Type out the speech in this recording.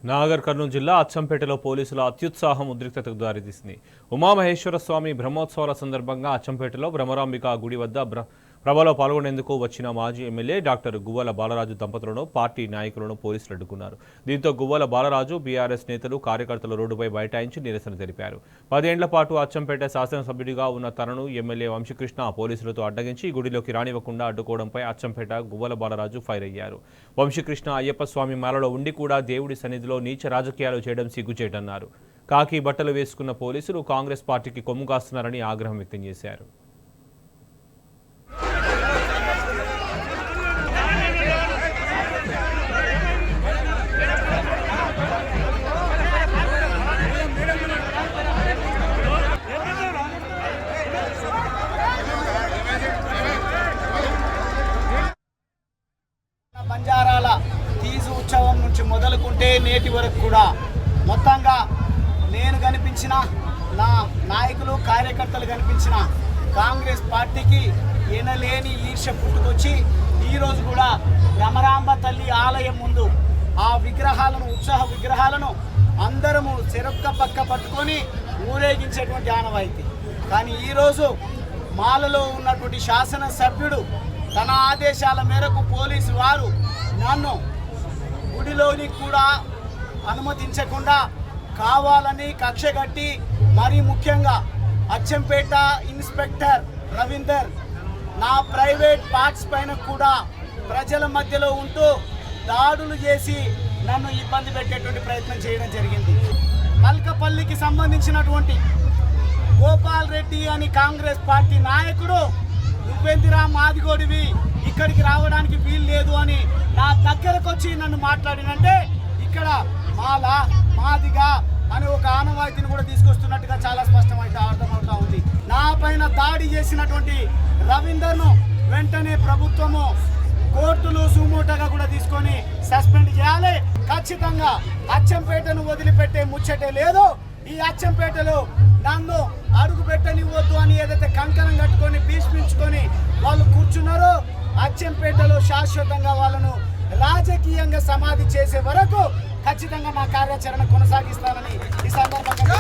నాగర్ కర్నూలు జిల్లా అచ్చంపేటలో పోలీసుల అత్యుత్సాహం ఉద్రిక్తతకు దారితీసింది. ఉమామహేశ్వర స్వామి బ్రహ్మోత్సవాల సందర్భంగా అచ్చంపేటలో బ్రహ్మరాంబిక గుడి వద్ద ప్రభలో పాల్గొనేందుకు వచ్చిన మాజీ ఎమ్మెల్యే డాక్టర్ గువ్వల బాలరాజు దంపతులను పార్టీ నాయకులను పోలీసులు అడ్డుకున్నారు. దీంతో గువ్వల బాలరాజు, బీఆర్ఎస్ నేతలు, కార్యకర్తలు రోడ్డుపై బైఠాయించి నిరసన తెలిపారు. 10 ఏళ్ల పాటు అచ్చంపేట శాసనసభ్యుడిగా ఉన్న తనను ఎమ్మెల్యే వంశీకృష్ణ పోలీసులతో అడ్డగించి గుడిలోకి రానివ్వకుండా అడ్డుకోవడంపై అచ్చంపేట గువ్వల బాలరాజు ఫైర్ అయ్యారు. వంశీకృష్ణ అయ్యప్ప స్వామి మాలలో ఉండి కూడా దేవుడి సన్నిధిలో నీచ రాజకీయాలు చేయడం సిగ్గుచేటన్నారు. కాకి బట్టలు వేసుకున్న పోలీసులు కాంగ్రెస్ పార్టీకి కొమ్ము కాస్తున్నారని ఆగ్రహం వ్యక్తం చేశారు. బంజారాల తీజు ఉత్సవం నుంచి మొదలుకుంటే నేటి వరకు కూడా మొత్తంగా నేను కనిపించిన, నా నాయకులు కార్యకర్తలు కనిపించిన కాంగ్రెస్ పార్టీకి ఎనలేని ఈర్ష్య పుట్టుకొచ్చి ఈరోజు కూడా భ్రమరాంబ తల్లి ఆలయం ముందు ఆ విగ్రహాలను, ఉత్సాహ విగ్రహాలను అందరము చెరొక్క పక్క పట్టుకొని ఊరేగించేటువంటి ఆనవాయితీ. కానీ ఈరోజు మాలలో ఉన్నటువంటి శాసనసభ్యుడు తన ఆదేశాల మేరకు పోలీసు వారు నన్ను గుడిలోని కూడా అనుమతించకుండా కావాలని కక్షగట్టి, మరీ ముఖ్యంగా అచ్చంపేట ఇన్స్పెక్టర్ రవీందర్ నా ప్రైవేట్ పార్ట్స్ పైన కూడా ప్రజల మధ్యలో ఉంటూ దాడులు చేసి నన్ను ఇబ్బంది పెట్టేటువంటి ప్రయత్నం చేయడం జరిగింది. మల్కపల్లికి సంబంధించినటువంటి గోపాల్ రెడ్డి అని కాంగ్రెస్ పార్టీ నాయకుడు, నువ్వెందిరా మాదిగోడివి, ఇక్కడికి రావడానికి వీలు లేదు అని నా దగ్గరకు వచ్చి నన్ను మాట్లాడినంటే ఇక్కడ మాదిగా అని ఒక ఆనవాయితీని కూడా తీసుకొస్తున్నట్టుగా చాలా స్పష్టమైతే అర్థమవుతా ఉంది. నా పైన దాడి చేసినటువంటి రవీందర్ను వెంటనే ప్రభుత్వము కోర్టులు సుమోటోగా కూడా తీసుకొని సస్పెండ్ చేయాలి. ఖచ్చితంగా అచ్చంపేటను వదిలిపెట్టే ముచ్చటే లేదు. ఈ అచ్చంపేటలో నన్ను అడుగు పెట్టనివ్వద్దు అని ఏదైతే కంకణం కట్టుకొని భీష్మించుకొని వాళ్ళు కూర్చున్నారో, అచ్చంపేటలో శాశ్వతంగా వాళ్ళను రాజకీయంగా సమాధి చేసే వరకు ఖచ్చితంగా నా కార్యాచరణ కొనసాగిస్తానని ఈ సందర్భంగా